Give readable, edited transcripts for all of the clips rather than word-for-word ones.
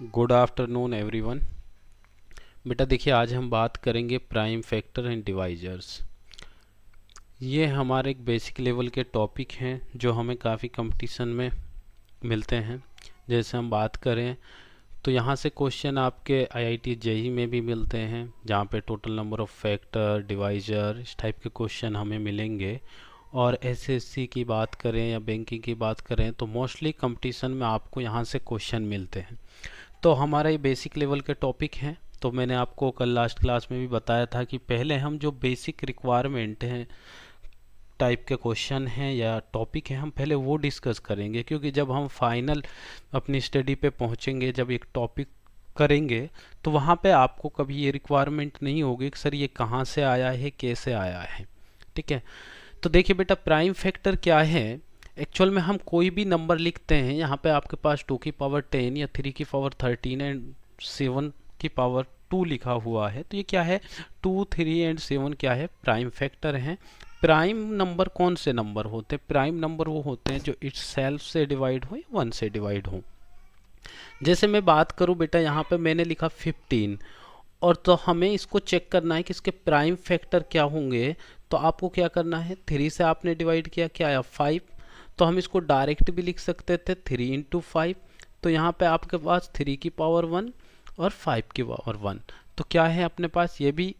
Good afternoon everyone. बेटा देखिए, आज हम बात करेंगे प्राइम फैक्टर एंड डिवाइजर्स। ये हमारे एक बेसिक लेवल के टॉपिक हैं जो हमें काफ़ी कंपटीशन में मिलते हैं। जैसे हम बात करें तो यहाँ से क्वेश्चन आपके आईआईटी जेईई में भी मिलते हैं, जहाँ पे total number of factor, divisor, इस टाइप के क्वेश्चन हमें मिलेंगे। और एसएससी की बात करें या बैंकिंग की बात करें तो मोस्टली कंपटीशन में आपको यहाँ से क्वेश्चन मिलते हैं। तो हमारा ये बेसिक लेवल के टॉपिक हैं। तो मैंने आपको कल लास्ट क्लास में भी बताया था कि पहले हम जो बेसिक रिक्वायरमेंट हैं टाइप के क्वेश्चन हैं या टॉपिक हैं, हम पहले वो डिस्कस करेंगे, क्योंकि जब हम फाइनल अपनी स्टडी पे पहुंचेंगे, जब एक टॉपिक करेंगे, तो वहाँ पे आपको कभी ये रिक्वायरमेंट नहीं होगी कि सर ये कहाँ से आया है, कैसे आया है। ठीक है। तो देखिए बेटा, प्राइम फैक्टर क्या है। एक्चुअल में हम कोई भी नंबर लिखते हैं, यहाँ पे आपके पास 2 की पावर 10 या 3 की पावर 13 एंड 7 की पावर 2 लिखा हुआ है, तो ये क्या है, 2, 3 एंड 7 क्या है, प्राइम फैक्टर हैं। प्राइम नंबर कौन से नंबर होते हैं? प्राइम नंबर वो होते हैं जो इट्स सेल्फ से डिवाइड हो या 1 से डिवाइड हो। जैसे मैं बात करूं बेटा, यहाँ पे मैंने लिखा 15, और तो हमें इसको चेक करना है कि इसके प्राइम फैक्टर क्या होंगे। तो आपको क्या करना है, 3 से आपने डिवाइड किया, क्या आया 5। तो हम इसको डायरेक्ट भी लिख सकते थे 3 × 5। तो यहाँ पे आपके पास 3 की पावर 1 और 5 की पावर 1। तो क्या है अपने पास, ये भी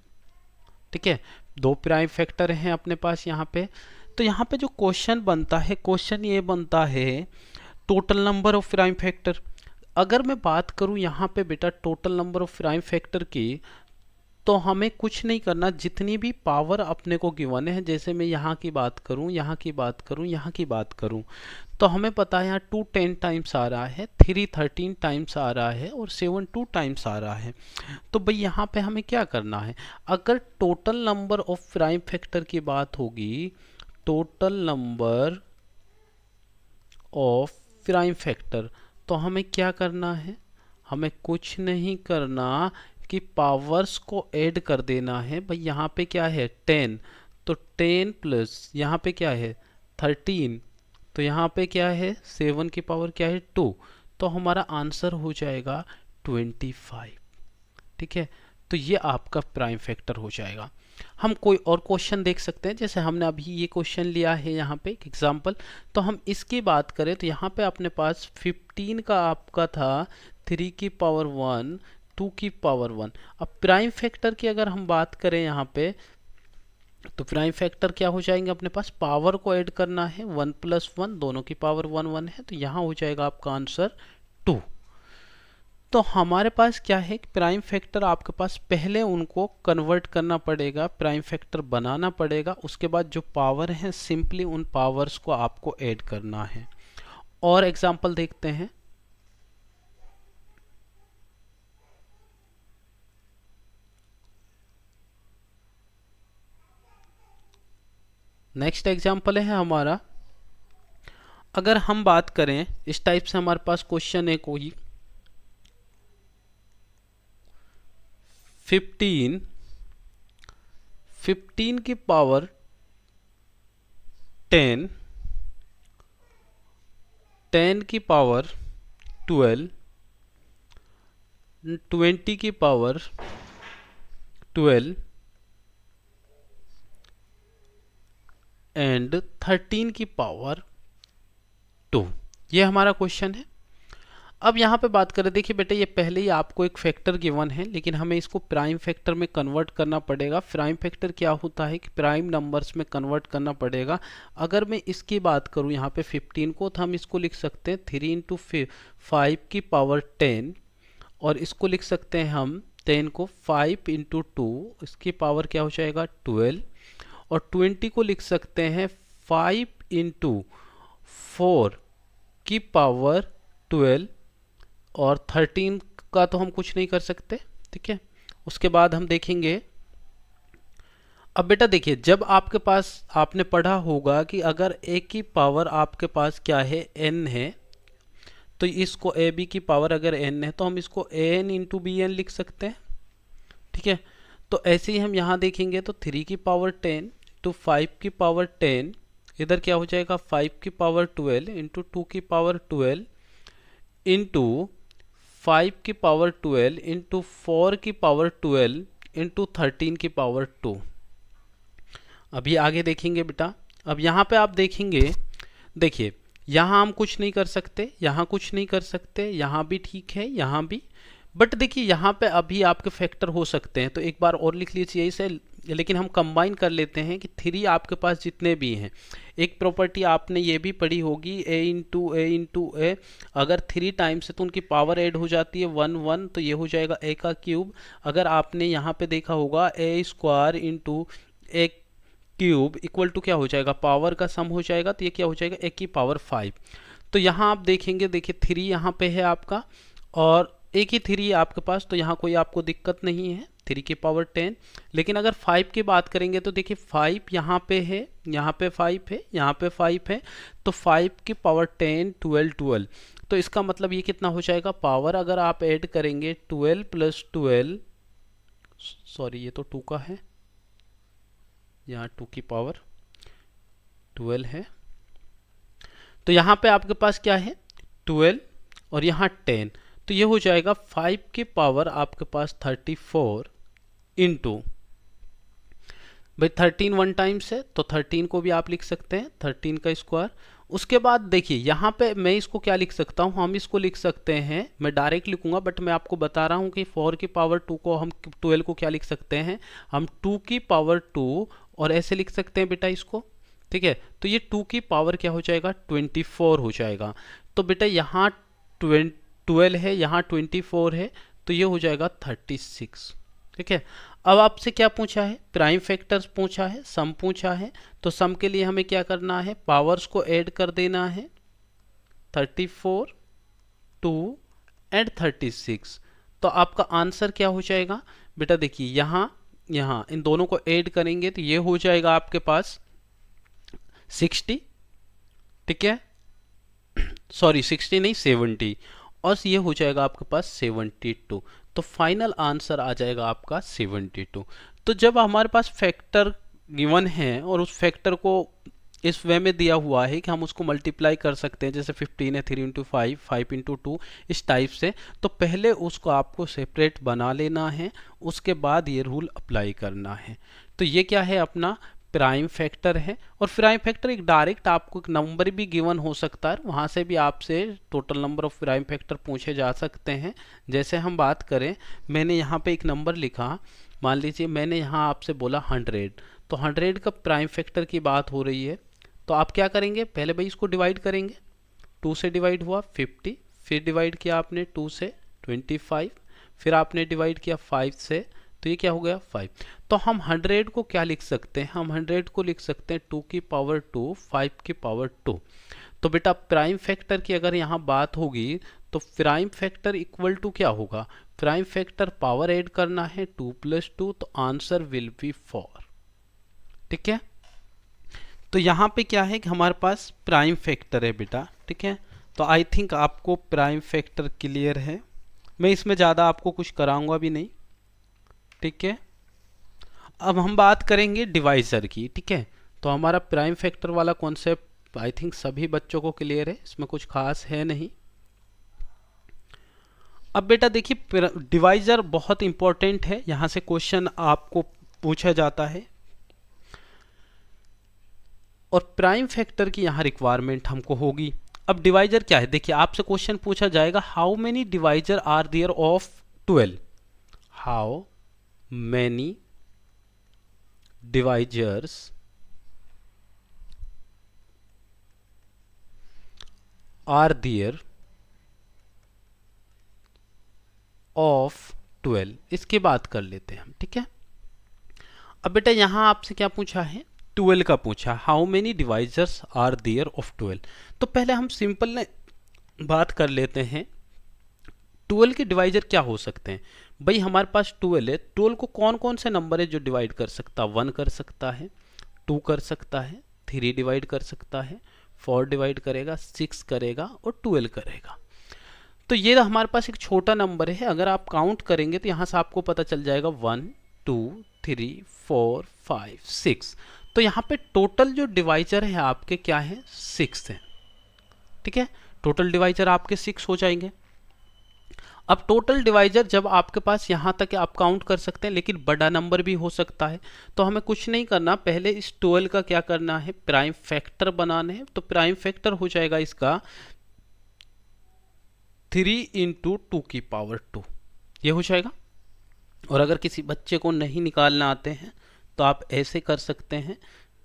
ठीक है, 2 प्राइम फैक्टर हैं अपने पास यहाँ पे। तो यहाँ पे जो क्वेश्चन बनता है, क्वेश्चन ये बनता है total number of prime factor. अगर मैं बात करूं यहाँ पे बेटा total number of prime factor की, तो हमें कुछ नहीं करना, जितनी भी पावर अपने को गिवन है, जैसे मैं यहाँ की बात करूँ, यहाँ की बात करूँ, यहाँ की बात करूँ, तो हमें पता है यहाँ 2 10 टाइम्स आ रहा है, 3 13 टाइम्स आ रहा है और 7 2 टाइम्स आ रहा है। तो भाई यहाँ पे हमें क्या करना है, अगर total number of prime factor की बात होगी, total number of prime factor, तो हमें क्या करना है, हमें कुछ नहीं करना कि पावर्स को ऐड कर देना है। भाई यहाँ पे क्या है 10, तो 10 प्लस यहाँ पे क्या है 13, तो यहाँ पे क्या है 7 की पावर क्या है 2, तो हमारा आंसर हो जाएगा 25। ठीक है। तो ये आपका प्राइम फैक्टर हो जाएगा। हम कोई और क्वेश्चन देख सकते हैं, जैसे हमने अभी ये क्वेश्चन लिया है यहाँ पे एक एग्जांपल। तो हम इसकी बात करें तो यहाँ पे अपने पास 15 का आपका था 3 की पावर 1, 2 की पावर 1। अब प्राइम फैक्टर की अगर हम बात करें यहाँ पे, तो प्राइम फैक्टर क्या हो जाएंगे अपने पास, पावर को ऐड करना है, 1 + 1, दोनों की पावर 1 1 है, तो यहाँ हो जाएगा आपका आंसर 2। तो हमारे पास क्या है कि प्राइम फैक्टर आपके पास पहले उनको कन्वर्ट करना पड़ेगा, प्राइम फैक्टर बनाना पड़ेगा, उसके बाद जो पावर है सिंपली उन पावर्स को आपको ऐड करना है। और एग्जांपल देखते हैं। नेक्स्ट एग्जांपल है हमारा, अगर हम बात करें इस टाइप से, हमारे पास क्वेश्चन है कोई 15 की पावर 10, 10 की पावर 12, 20 की पावर 12 एंड 13 की पावर 2। ये हमारा क्वेश्चन है। अब यहाँ पे बात करें, देखिए बेटे ये पहले ही आपको एक फैक्टर गिवन है, लेकिन हमें इसको प्राइम फैक्टर में कन्वर्ट करना पड़ेगा। प्राइम फैक्टर क्या होता है कि प्राइम नंबर्स में कन्वर्ट करना पड़ेगा। अगर मैं इसकी बात करूँ यहाँ पे 15 को, तो हम इसको लिख सकते हैं 3 × 5 की पावर 10, और इसको लिख सकते हैं हम 10 को 5 × 2, इसकी पावर क्या हो जाएगा 12, और 20 को लिख सकते हैं 5 × 4 की पावर 12, और 13 का तो हम कुछ नहीं कर सकते। ठीक है। उसके बाद हम देखेंगे। अब बेटा देखिए, जब आपके पास आपने पढ़ा होगा कि अगर ए की पावर आपके पास क्या है n है, तो इसको ए बी की पावर अगर n है, तो हम इसको an × bn लिख सकते हैं। ठीक है। तो ऐसे ही हम यहाँ देखेंगे, तो 3 की पावर 10 टू 5 की पावर 10, इधर क्या हो जाएगा 5 की पावर 12 × 2 की पावर 12 इंटू 5 की पावर 12 इंटू 4 की पावर 12 इंटू 13 की पावर 2। अभी आगे देखेंगे बेटा। अब यहाँ पे आप देखेंगे, देखिए यहाँ हम कुछ नहीं कर सकते, यहाँ कुछ नहीं कर सकते, यहाँ भी ठीक है, यहाँ भी, बट देखिए यहाँ पे अभी आपके फैक्टर हो सकते हैं, तो एक बार और लिख लीजिए इसे। लेकिन हम कंबाइन कर लेते हैं कि 3 आपके पास जितने भी हैं, एक प्रॉपर्टी आपने ये भी पढ़ी होगी, a इंटू ए, अगर 3 टाइम्स है तो उनकी पावर ऐड हो जाती है 1 1, तो ये हो जाएगा a का क्यूब। अगर आपने यहाँ पे देखा होगा a² into a cube equal to क्या हो जाएगा, पावर का सम हो जाएगा, तो ये क्या हो जाएगा, a की पावर 5। तो यहाँ आप देखेंगे, देखिए 3 यहाँ पे है आपका और एक ही 3 है आपके पास, तो यहाँ कोई आपको दिक्कत नहीं है, 3 की पावर 10। लेकिन अगर 5 की बात करेंगे तो देखिए 5 यहाँ पे है, यहाँ पे 5 है, यहाँ पे 5 है, तो 5 की पावर 10 12, तो इसका मतलब ये कितना हो जाएगा, पावर अगर आप ऐड करेंगे 12 प्लस 12, सॉरी ये तो 2 का है, यहाँ 2 की पावर 12 है, तो यहाँ पे आपके पास क्या है 12 और यहाँ 10, तो ये हो जाएगा 5 की पावर आपके पास 34 इंटू, भाई 13 1 टाइम्स है तो 13 को भी आप लिख सकते हैं 13 का स्क्वायर। उसके बाद देखिए यहाँ पे मैं इसको क्या लिख सकता हूँ, हम इसको लिख सकते हैं, मैं डायरेक्ट लिखूंगा बट मैं आपको बता रहा हूँ कि 4 की पावर 2 को हम 12 को क्या लिख सकते हैं, हम 2 की पावर 2 और ऐसे लिख सकते हैं बेटा इसको, ठीक है। तो ये 2 की पावर क्या हो जाएगा 24 हो जाएगा। तो बेटा यहाँ 12 है, यहाँ 24 है, तो ये हो जाएगा 36, ठीक है। अब आपसे क्या पूछा है, प्राइम फैक्टर्स पूछा है, सम पूछा है, तो सम के लिए हमें क्या करना है, पावर्स को ऐड कर देना है, 34 2 एंड 36। तो आपका आंसर क्या हो जाएगा बेटा, देखिए यहाँ यहाँ इन दोनों को ऐड करेंगे तो ये हो जाएगा आपके पास 60, ठीक है, सॉरी 60 नहीं 70, और ये हो जाएगा आपके पास 72। तो फाइनल आंसर आ जाएगा आपका 72। तो जब हमारे पास फैक्टर गिवन है और उस फैक्टर को इस वे में दिया हुआ है कि हम उसको मल्टीप्लाई कर सकते हैं, जैसे 15 है 3 इंटू 5 5 इंटू 2 इस टाइप से, तो पहले उसको आपको सेपरेट बना लेना है, उसके बाद ये रूल अप्लाई करना है। तो ये क्या है अपना प्राइम फैक्टर है। और प्राइम फैक्टर एक डायरेक्ट आपको एक नंबर भी गिवन हो सकता है, वहाँ से भी आपसे total number of prime factor पूछे जा सकते हैं। जैसे हम बात करें, मैंने यहाँ पे एक नंबर लिखा, मान लीजिए मैंने यहाँ आपसे बोला 100, तो 100 का प्राइम फैक्टर की बात हो रही है, तो आप क्या करेंगे, पहले भाई इसको डिवाइड करेंगे, 2 से डिवाइड हुआ 50, फिर डिवाइड किया आपने 2 से 25, फिर आपने डिवाइड किया 5 से, तो ये क्या हो गया 5। तो हम 100 को क्या लिख सकते हैं, हम 100 को लिख सकते हैं 2 की पावर 2 5 की पावर 2। तो बेटा प्राइम फैक्टर की अगर यहाँ बात होगी तो प्राइम फैक्टर इक्वल टू क्या होगा, प्राइम फैक्टर पावर ऐड करना है 2 प्लस 2, तो आंसर विल बी 4, ठीक है। तो यहाँ पे क्या है कि हमारे पास प्राइम फैक्टर है बेटा, ठीक है। तो आई थिंक आपको प्राइम फैक्टर क्लियर है, मैं इसमें ज़्यादा आपको कुछ कराऊंगा भी नहीं, ठीक है। अब हम बात करेंगे डिवाइजर की, ठीक है। तो हमारा प्राइम फैक्टर वाला कॉन्सेप्ट आई थिंक सभी बच्चों को क्लियर है, इसमें कुछ खास है नहीं। अब बेटा देखिए डिवाइजर बहुत इंपॉर्टेंट है, यहां से क्वेश्चन आपको पूछा जाता है, और प्राइम फैक्टर की यहाँ रिक्वायरमेंट हमको होगी। अब डिवाइजर क्या है, देखिए आपसे क्वेश्चन पूछा जाएगा, how many divisor are there of 12, how many divisors are there of 12, इसकी बात कर लेते हैं हम, ठीक है। अब बेटा यहां आपसे क्या पूछा है, 12 का पूछा, how many divisors are there of 12। तो पहले हम सिंपल ने बात कर लेते हैं 12 के डिवाइजर क्या हो सकते हैं। भाई हमारे पास 12 है, 12 को कौन कौन से नंबर है जो डिवाइड कर सकता है, 1 कर सकता है, 2 कर सकता है, 3 डिवाइड कर सकता है, 4 डिवाइड करेगा, 6 करेगा और 12 करेगा। तो ये हमारे पास एक छोटा नंबर है, अगर आप काउंट करेंगे तो यहाँ से आपको पता चल जाएगा 1 2 3 4 5 6। तो यहाँ पे टोटल जो डिवाइजर है आपके क्या है 6 है, ठीक है। टोटल डिवाइजर आपके 6 हो जाएंगे। अब टोटल डिवाइजर जब आपके पास यहाँ तक आप काउंट कर सकते हैं, लेकिन बड़ा नंबर भी हो सकता है, तो हमें कुछ नहीं करना, पहले इस 12 का क्या करना है, प्राइम फैक्टर बनाने हैं। तो प्राइम फैक्टर हो जाएगा इसका 3 इंटू 2 की पावर 2, ये हो जाएगा। और अगर किसी बच्चे को नहीं निकालना आते हैं तो आप ऐसे कर सकते हैं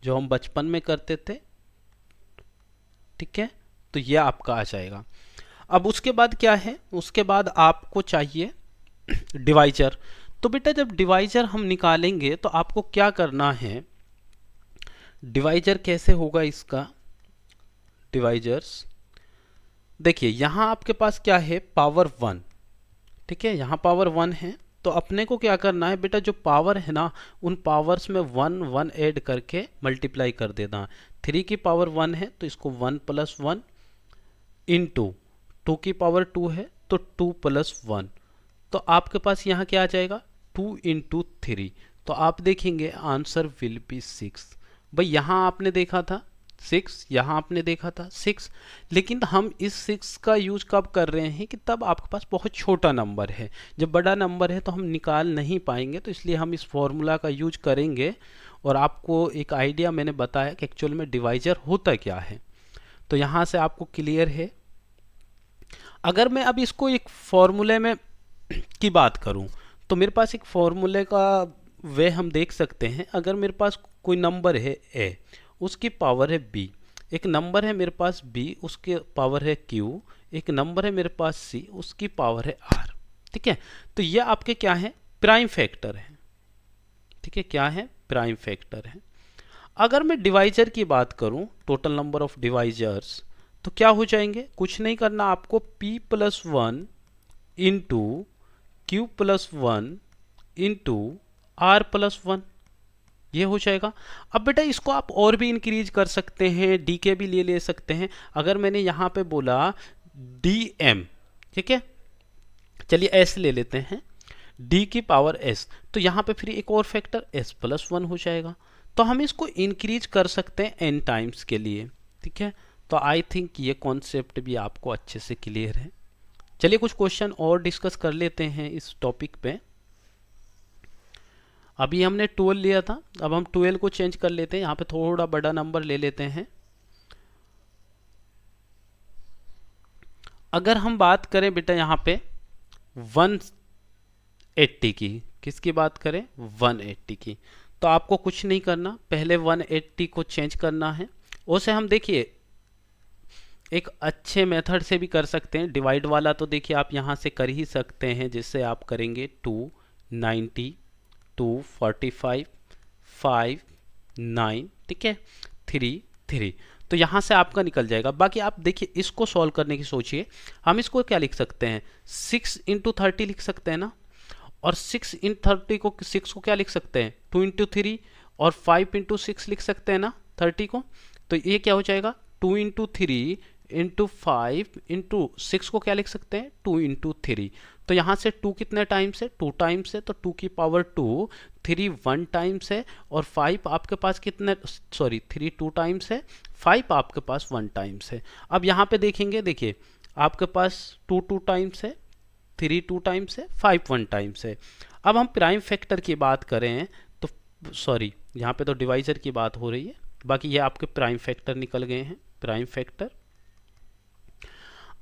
जो हम बचपन में करते थे, ठीक है। तो ये आपका आ जाएगा। अब उसके बाद क्या है, उसके बाद आपको चाहिए डिवाइजर। तो बेटा जब डिवाइजर हम निकालेंगे तो आपको क्या करना है, डिवाइजर कैसे होगा इसका, डिवाइजर्स देखिए यहाँ आपके पास क्या है, पावर 1, ठीक है, यहाँ पावर 1 है। तो अपने को क्या करना है बेटा, जो पावर है ना उन पावर्स में 1 1 ऐड करके मल्टीप्लाई कर देना। 3 की पावर 1 है तो इसको 1 प्लस 1 इंटू 2 की पावर 2 है तो 2 प्लस 1, तो आपके पास यहाँ क्या आ जाएगा, 2 इंटू 3। तो आप देखेंगे आंसर विल बी 6। भाई यहाँ आपने देखा था 6, यहाँ आपने देखा था 6, लेकिन हम इस 6 का यूज कब कर रहे हैं कि तब आपके पास बहुत छोटा नंबर है। जब बड़ा नंबर है तो हम निकाल नहीं पाएंगे, तो इसलिए हम इस फॉर्मूला का यूज करेंगे। और आपको एक आइडिया मैंने बताया कि एक्चुअल में डिवाइजर होता क्या है, तो यहाँ से आपको क्लियर है। अगर मैं अब इसको एक फॉर्मूले में की बात करूं तो मेरे पास एक फॉर्मूले का वे हम देख सकते हैं। अगर मेरे पास कोई नंबर है a, उसकी पावर है b, एक नंबर है मेरे पास b, उसके पावर है q, एक नंबर है मेरे पास c, उसकी पावर है r, ठीक है। तो ये आपके क्या है, प्राइम फैक्टर है, ठीक है, क्या है, प्राइम फैक्टर है। अगर मैं डिवाइजर की बात करूं, टोटल नंबर ऑफ डिवाइजर्स, तो क्या हो जाएंगे, कुछ नहीं करना आपको, p plus 1 into q plus 1 into r plus 1, ये हो जाएगा। अब बेटा इसको आप और भी इंक्रीज कर सकते हैं, डी के भी ले सकते हैं। अगर मैंने यहाँ पे बोला dm, ठीक है, चलिए s ले लेते हैं, d की पावर s, तो यहाँ पे फिर एक और फैक्टर s प्लस 1 हो जाएगा। तो हम इसको इंक्रीज कर सकते हैं n टाइम्स के लिए, ठीक है। तो आई थिंक ये कॉन्सेप्ट भी आपको अच्छे से क्लियर है। चलिए कुछ क्वेश्चन और डिस्कस कर लेते हैं इस टॉपिक पे। अभी हमने 12 लिया था, अब हम 12 को चेंज कर लेते हैं, यहाँ पे थोड़ा बड़ा नंबर ले लेते हैं। अगर हम बात करें बेटा यहाँ पे 180 की, किसकी बात करें, 180 की, तो आपको कुछ नहीं करना, पहले 180 को चेंज करना है। उसे हम देखिए एक अच्छे मेथड से भी कर सकते हैं, डिवाइड वाला तो देखिए आप यहाँ से कर ही सकते हैं, जिससे आप करेंगे 290 245 5 9, ठीक है, 3 3, तो यहाँ से आपका निकल जाएगा। बाकी आप देखिए इसको सॉल्व करने की सोचिए, हम इसको क्या लिख सकते हैं, 6 इंटू 30 लिख सकते हैं ना, और 6 इन 30 को 6 को क्या लिख सकते हैं, 2 इंटू 3, और 5 इंटू 6 लिख सकते हैं ना 30 को। तो ये क्या हो जाएगा, 2 इंटू 3 इंटू 5 इंटू 6 को क्या लिख सकते हैं, 2 इंटू 3। तो यहाँ से 2 कितने टाइम्स है, 2 टाइम्स है, तो 2 की पावर 2, 3 1 टाइम्स है, और 5 आपके पास कितने, सॉरी 3 2 टाइम्स है, 5 आपके पास 1 टाइम्स है। अब यहाँ पे देखेंगे, देखिए आपके पास 2 2 टाइम्स है, 3 2 टाइम्स है, 5 1 टाइम्स है। अब हम प्राइम फैक्टर की बात करें तो, सॉरी यहाँ पे तो डिवाइजर की बात हो रही है, बाकी ये आपके प्राइम फैक्टर निकल गए हैं, प्राइम फैक्टर।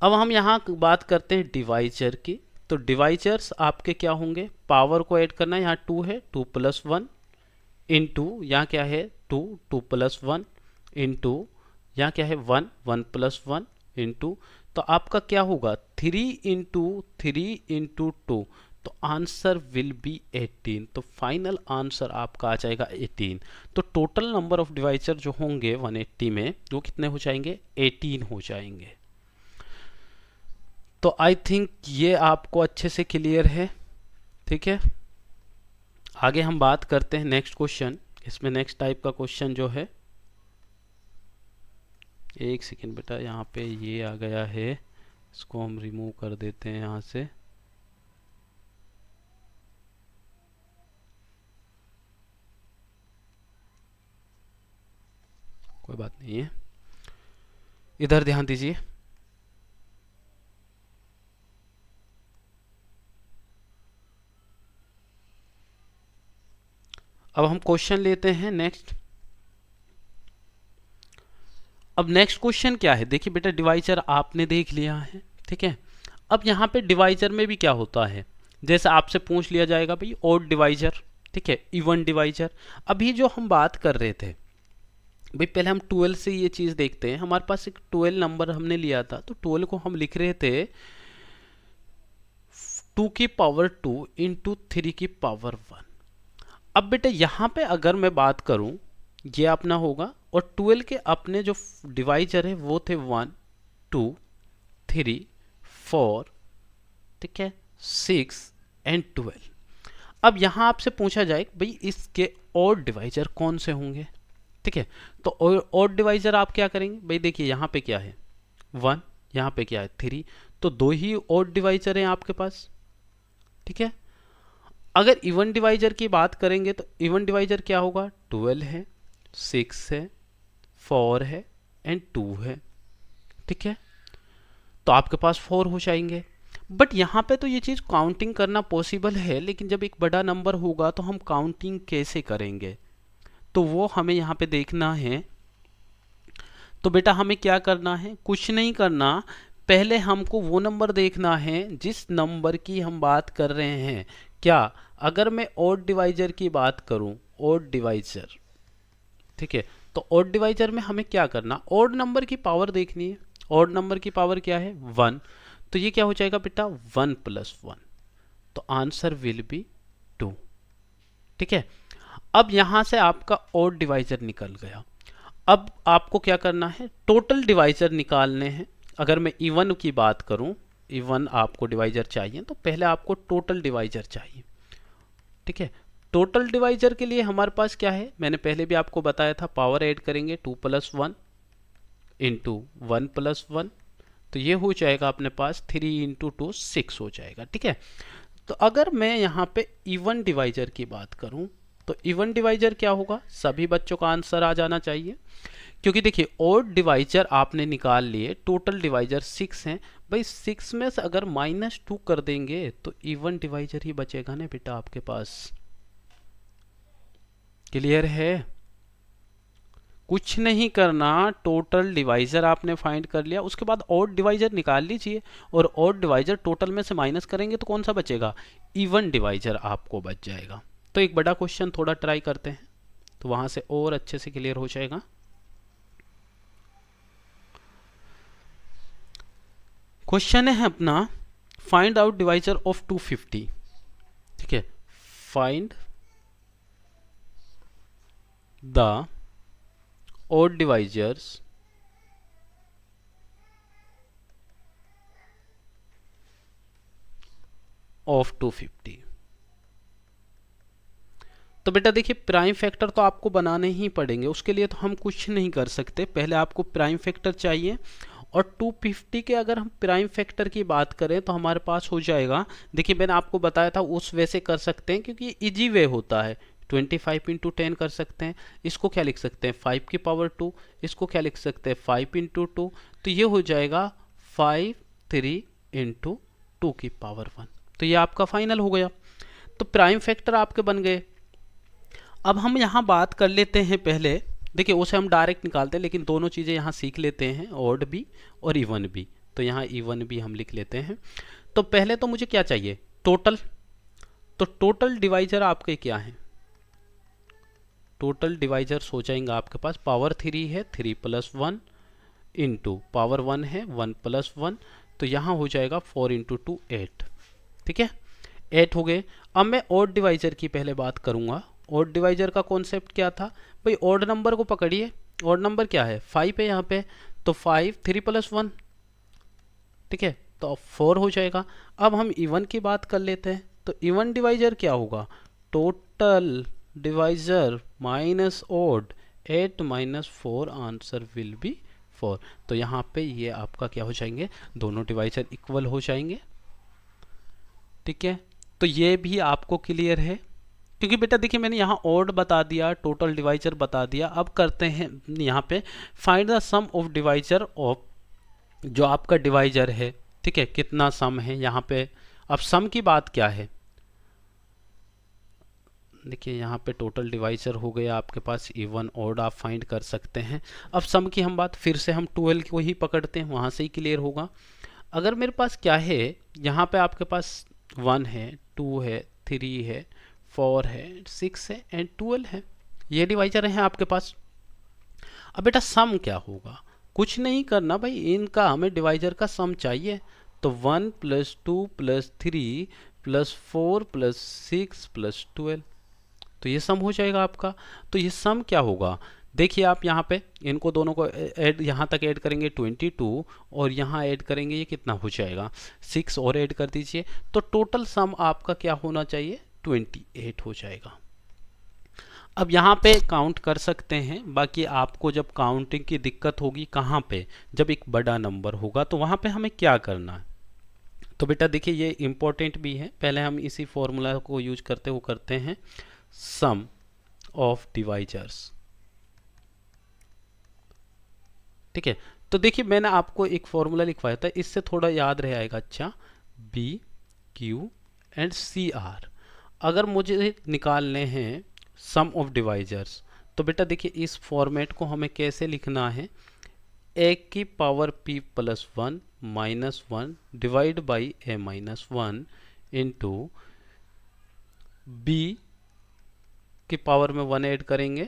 अब हम यहाँ बात करते हैं डिवाइजर की। तो डिवाइजर्स आपके क्या होंगे, पावर को ऐड करना है, यहाँ 2 है, 2 प्लस 1 इंटू यहाँ क्या है 2 2 प्लस 1 इंटू यहाँ क्या है 1 1 प्लस 1 इंटू, तो आपका क्या होगा 3 इंटू 3 इंटू 2, तो आंसर विल बी 18। तो फाइनल आंसर आपका आ जाएगा 18। तो टोटल नंबर ऑफ डिवाइजर जो होंगे 180 में वो कितने हो जाएंगे, 18 हो जाएंगे। तो आई थिंक ये आपको अच्छे से क्लियर है, ठीक है। आगे हम बात करते हैं नेक्स्ट क्वेश्चन। इसमें नेक्स्ट टाइप का क्वेश्चन जो है, एक सेकेंड बेटा, यहाँ पे ये आ गया है, इसको हम रिमूव कर देते हैं यहाँ से। कोई बात नहीं है, इधर ध्यान दीजिए। अब हम क्वेश्चन लेते हैं नेक्स्ट। अब नेक्स्ट क्वेश्चन क्या है, देखिए बेटा डिवाइजर आपने देख लिया है, ठीक है। अब यहाँ पे डिवाइजर में भी क्या होता है, जैसे आपसे पूछ लिया जाएगा भाई ऑड डिवाइजर, ठीक है, इवन डिवाइजर। अभी जो हम बात कर रहे थे भाई, पहले हम 12 से ये चीज़ देखते हैं। हमारे पास एक 12 नंबर हमने लिया था, तो 12 को हम लिख रहे थे 2 की पावर 2 इंटू 3 की पावर 1। अब बेटा यहाँ पे अगर मैं बात करूँ, ये अपना होगा, और 12 के अपने जो डिवाइजर है वो थे 1 2 3 4, ठीक है, 6 एंड 12। अब यहाँ आपसे पूछा जाए भाई इसके ऑड डिवाइजर कौन से होंगे, ठीक है। तो ऑड डिवाइजर आप क्या करेंगे भाई, देखिए यहाँ पे क्या है 1, यहाँ पे क्या है 3, तो 2 ही ऑड डिवाइजर हैं आपके पास, ठीक है। अगर इवन डिवाइजर की बात करेंगे तो इवन डिवाइजर क्या होगा, 12 है, 6 है, 4 है एंड 2 है, ठीक है। तो आपके पास 4 हो जाएंगे। बट यहाँ पे तो ये चीज़ काउंटिंग करना पॉसिबल है, लेकिन जब एक बड़ा नंबर होगा तो हम काउंटिंग कैसे करेंगे, तो वो हमें यहाँ पे देखना है। तो बेटा हमें क्या करना है, कुछ नहीं करना, पहले हमको वो नंबर देखना है जिस नंबर की हम बात कर रहे हैं। क्या, अगर मैं ऑड डिवाइजर की बात करूं, ऑड डिवाइजर, ठीक है, तो ऑड डिवाइजर में हमें क्या करना, ऑड नंबर की पावर देखनी है। ऑड नंबर की पावर क्या है 1, तो ये क्या हो जाएगा बेटा 1 + 1, तो आंसर विल बी 2, ठीक है। अब यहां से आपका ऑड डिवाइजर निकल गया। अब आपको क्या करना है, टोटल डिवाइजर निकालने हैं। अगर मैं इवन की बात करूं, इवन आपको डिवाइजर चाहिए, तो पहले आपको टोटल डिवाइजर चाहिए, ठीक है। टोटल डिवाइजर के लिए हमारे पास क्या है, मैंने पहले भी आपको बताया था, पावर ऐड करेंगे 2 + 1 इंटू 1 + 1, तो ये हो जाएगा अपने पास 3 इंटू 2 6 हो जाएगा, ठीक है। तो अगर मैं यहाँ पे इवन डिवाइजर की बात करूं, तो इवन डिवाइजर क्या होगा, सभी बच्चों का आंसर आ जाना चाहिए, क्योंकि देखिए ऑड डिवाइजर आपने निकाल लिए, टोटल डिवाइजर 6 हैं भाई, 6 में से अगर -2 कर देंगे तो इवन डिवाइजर ही बचेगा ना बेटा आपके पास। क्लियर है, कुछ नहीं करना, टोटल डिवाइजर आपने फाइंड कर लिया, उसके बाद ऑड डिवाइजर निकाल लीजिए, और ऑड डिवाइजर टोटल में से माइनस करेंगे तो कौन सा बचेगा, इवन डिवाइजर आपको बच जाएगा। तो एक बड़ा क्वेश्चन थोड़ा ट्राई करते हैं, तो वहां से और अच्छे से क्लियर हो जाएगा। क्वेश्चन है अपना, फाइंड आउट डिवाइजर ऑफ 250, ठीक है, find the odd divisors of 250। तो बेटा देखिए प्राइम फैक्टर तो आपको बनाने ही पड़ेंगे, उसके लिए तो हम कुछ नहीं कर सकते, पहले आपको प्राइम फैक्टर चाहिए। और 250 के अगर हम प्राइम फैक्टर की बात करें तो हमारे पास हो जाएगा, देखिए मैंने आपको बताया था उस वे से कर सकते हैं, क्योंकि इजी वे होता है, 25 इंटू 10 कर सकते हैं, इसको क्या लिख सकते हैं 5 की पावर 2, इसको क्या लिख सकते हैं 5 इंटू 2, तो ये हो जाएगा 5 3 इंटू 2 की पावर 1, तो ये आपका फाइनल हो गया। तो प्राइम फैक्टर आपके बन गए। अब हम यहाँ बात कर लेते हैं पहले, देखिए उसे हम डायरेक्ट निकालते हैं, लेकिन दोनों चीज़ें यहाँ सीख लेते हैं, ऑड भी और इवन भी, तो यहाँ इवन भी हम लिख लेते हैं। तो पहले तो मुझे क्या चाहिए, टोटल, तो टोटल डिवाइजर आपके क्या है, टोटल डिवाइजर्स हो जाएंगे आपके पास, पावर 3 है 3 + 1 इंटू पावर 1 है 1 + 1, तो यहाँ हो जाएगा 4 इंटू 2 8, ठीक है, 8 हो गए। अब मैं ऑड डिवाइजर की पहले बात करूँगा। ऑड डिवाइजर का कॉन्सेप्ट क्या था भाई, ऑड नंबर को पकड़िए, ऑड नंबर क्या है 5 है यहाँ पे, तो 5 3 + 1, ठीक है, तो 4 हो जाएगा। अब हम इवन की बात कर लेते हैं, तो इवन डिवाइजर क्या होगा, total divisor minus odd, 8 - 4, answer will be 4। तो यहाँ पे ये आपका क्या हो जाएंगे, दोनों डिवाइजर इक्वल हो जाएंगे, ठीक है। तो ये भी आपको क्लियर है, क्योंकि बेटा देखिए मैंने यहाँ ऑड बता दिया, टोटल डिवाइजर बता दिया। अब करते हैं यहाँ पे find the sum of divisor of, जो आपका डिवाइजर है, ठीक है, कितना सम है यहाँ पे। अब सम की बात क्या है, देखिए यहाँ पे टोटल डिवाइजर हो गया आपके पास, इवन ऑड आप फाइंड कर सकते हैं। अब सम की हम बात फिर से हम 12 को ही पकड़ते हैं, वहाँ से ही क्लियर होगा। अगर मेरे पास क्या है, यहाँ पे आपके पास 1 है, 2 है, 3 है, 4 है, 6 है एंड 12 है, ये डिवाइजर हैं आपके पास। अब बेटा सम क्या होगा, कुछ नहीं करना भाई, इनका हमें डिवाइजर का सम चाहिए। तो 1 + 2 + 3 + 4 + 6 + 12, तो ये सम हो जाएगा आपका। तो ये सम क्या होगा, देखिए आप यहाँ पे इनको दोनों को ऐड, यहाँ तक ऐड करेंगे 22 और यहाँ ऐड करेंगे, ये कितना हो जाएगा 6 और ऐड कर दीजिए, तो टोटल सम आपका क्या होना चाहिए 28 हो जाएगा। अब यहाँ पे काउंट कर सकते हैं, बाकी आपको जब काउंटिंग की दिक्कत होगी कहाँ पे, जब एक बड़ा नंबर होगा तो वहाँ पे हमें क्या करना है। तो बेटा देखिए ये इम्पोर्टेंट भी है, पहले हम इसी फॉर्मूला को यूज करते हुए करते हैं, सम ऑफ डिवाइजर्स। ठीक है, तो देखिए मैंने आपको एक फॉर्मूला लिखवाया था, इससे थोड़ा याद रह आएगा। अच्छा, B Q and C R अगर मुझे निकालने हैं सम ऑफ डिवाइजर्स, तो बेटा देखिए इस फॉर्मेट को हमें कैसे लिखना है, a की power p + 1 - 1 divide by a - 1 into b की पावर में 1 ऐड करेंगे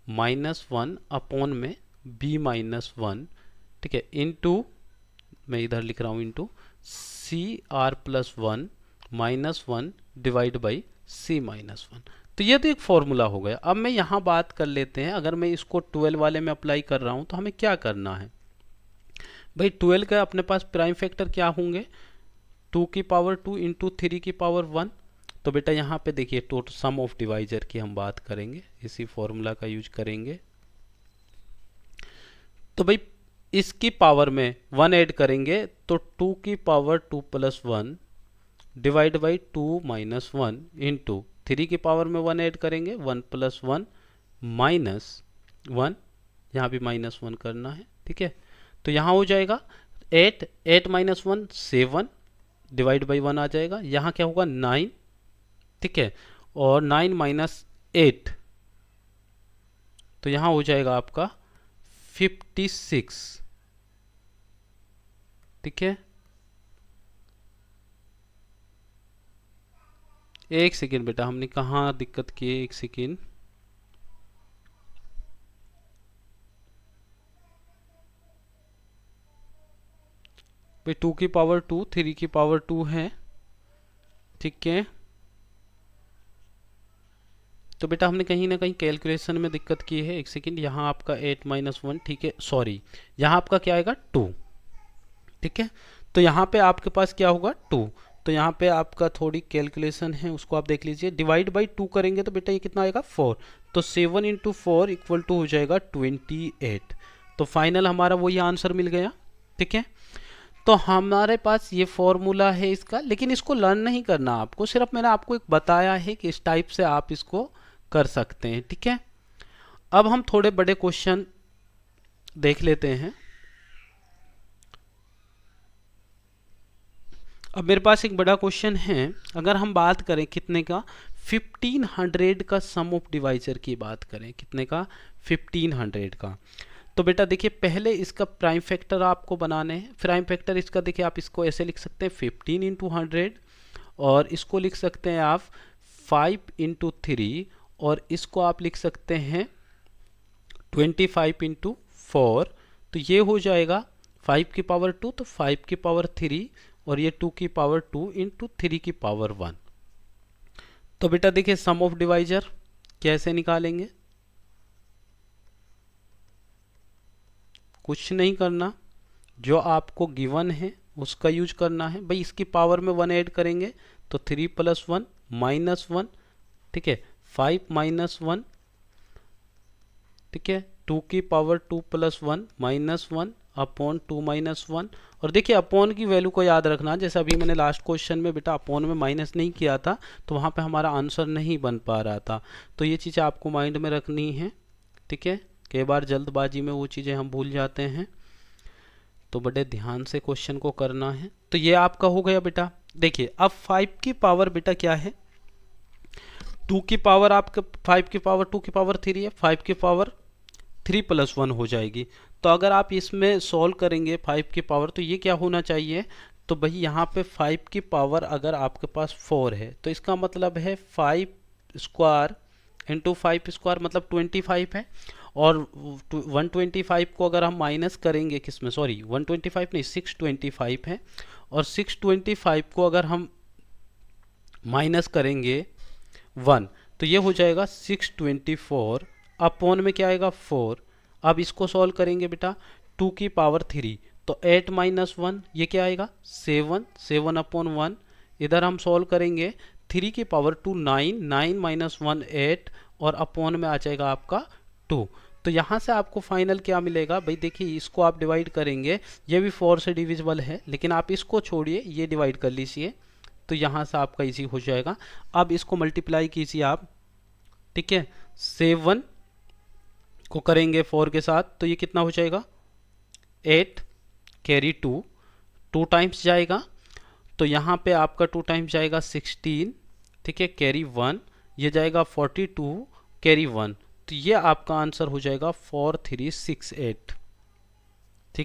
-1 अपॉन में b - 1, ठीक है, इंटू मैं इधर लिख रहा हूँ into CR + 1 -1 divide by C - 1। तो ये तो एक फॉर्मूला हो गया। अब मैं यहाँ बात कर लेते हैं, अगर मैं इसको 12 वाले में अप्लाई कर रहा हूँ तो हमें क्या करना है भाई। 12 का अपने पास प्राइम फैक्टर क्या होंगे, 2 की पावर 2 इंटू 3 की पावर 1। तो बेटा यहाँ पे देखिए टोटल सम ऑफ डिवाइजर की हम बात करेंगे, इसी फॉर्मूला का यूज करेंगे। तो भाई इसकी पावर में 1 ऐड करेंगे तो 2 की पावर 2 + 1 डिवाइड बाई 2 - 1 इंटू 3 की पावर में 1 ऐड करेंगे 1 + 1 -1, यहाँ भी -1 करना है। ठीक है, तो यहाँ हो जाएगा 8 - 1 7 डिवाइड बाई 1 आ जाएगा, यहाँ क्या होगा 9, ठीक है, और 9 - 8 तो यहाँ हो जाएगा आपका 56। ठीक है, एक सेकेंड बेटा, हमने कहाँ दिक्कत की है, एक सेकेंड। भाई 2 की पावर 2 3 की पावर 2 है, ठीक है, तो बेटा हमने कहीं ना कहीं कैलकुलेशन में दिक्कत की है। एक सेकेंड, यहाँ आपका 8 - 1, ठीक है, सॉरी, यहाँ आपका क्या आएगा 2, ठीक है, तो यहाँ पे आपके पास क्या होगा 2, तो यहाँ पे आपका थोड़ी कैलकुलेशन है उसको आप देख लीजिए। डिवाइड बाई 2 करेंगे तो बेटा ये कितना आएगा 4, तो 7 × 4 = हो जाएगा 28। तो फाइनल हमारा वही आंसर मिल गया। ठीक है, तो हमारे पास ये फॉर्मूला है इसका, लेकिन इसको लर्न नहीं करना आपको, सिर्फ मैंने आपको एक बताया है कि इस टाइप से आप इसको कर सकते हैं। ठीक है, अब हम थोड़े बड़े क्वेश्चन देख लेते हैं। अब मेरे पास एक बड़ा क्वेश्चन है, अगर हम बात करें कितने का 1500 का सम ऑफ डिवाइजर की बात करें, कितने का 1500 का, तो बेटा देखिए पहले इसका प्राइम फैक्टर आपको बनाने हैं। प्राइम फैक्टर इसका देखिए आप इसको ऐसे लिख सकते हैं 15 × 100, और इसको लिख सकते हैं आप 5 × 3, और इसको आप लिख सकते हैं 25 × 4, तो ये हो जाएगा 5 की पावर 2 तो 5 की पावर 3, और ये 2 की पावर 2 × 3 की पावर 1। तो बेटा देखिए सम ऑफ डिवाइजर कैसे निकालेंगे, कुछ नहीं करना, जो आपको गिवन है उसका यूज करना है। भाई इसकी पावर में 1 ऐड करेंगे तो 3 + 1 -1, ठीक है, 5 - 1, ठीक है, 2 की पावर 2 + 1 -1 अपॉन 2 - 1, और देखिए अपॉन की वैल्यू को याद रखना, जैसे अभी मैंने लास्ट क्वेश्चन में बेटा अपॉन में माइनस नहीं किया था तो वहाँ पे हमारा आंसर नहीं बन पा रहा था, तो ये चीज़ें आपको माइंड में रखनी है। ठीक है, कई बार जल्दबाजी में वो चीज़ें हम भूल जाते हैं, तो बड़े ध्यान से क्वेश्चन को करना है। तो ये आपका हो गया बेटा। देखिए अब 5 की पावर बेटा क्या है टू की पावर आपके 5 की पावर 2 की पावर 3 है, 5 की पावर 3 प्लस 1 हो जाएगी। तो अगर आप इसमें सॉल्व करेंगे 5 की पावर, तो ये क्या होना चाहिए, तो भाई यहाँ पे 5 की पावर अगर आपके पास 4 है तो इसका मतलब है 5 स्क्वायर इंटू 5 स्क्वायर मतलब 25 है। और 125 को अगर हम माइनस करेंगे किसमें, सॉरी 125 नहीं 625 है, और 625 को अगर हम माइनस करेंगे 1, तो ये हो जाएगा 624 अपॉन में क्या आएगा 4। अब इसको सॉल्व करेंगे बेटा 2 की पावर 3, तो 8 माइनस 1 ये क्या आएगा 7, 7 अपॉन 1। इधर हम सॉल्व करेंगे 3 की पावर 2 9, 9 माइनस 1 8, और अपॉन में आ जाएगा आपका 2। तो यहाँ से आपको फाइनल क्या मिलेगा भाई, देखिए इसको आप डिवाइड करेंगे, ये भी 4 से डिविजिबल है, लेकिन आप इसको छोड़िए ये डिवाइड कर लीजिए, तो यहाँ से आपका इजी हो जाएगा। अब इसको मल्टीप्लाई कीजिए आप, ठीक है, 7 को करेंगे 4 के साथ तो ये कितना हो जाएगा 8 कैरी 2, 2 टाइम्स जाएगा, तो यहाँ पे आपका 2 टाइम्स जाएगा 16, ठीक है, कैरी 1, ये जाएगा 42 कैरी 1, तो ये आपका आंसर हो जाएगा 4368।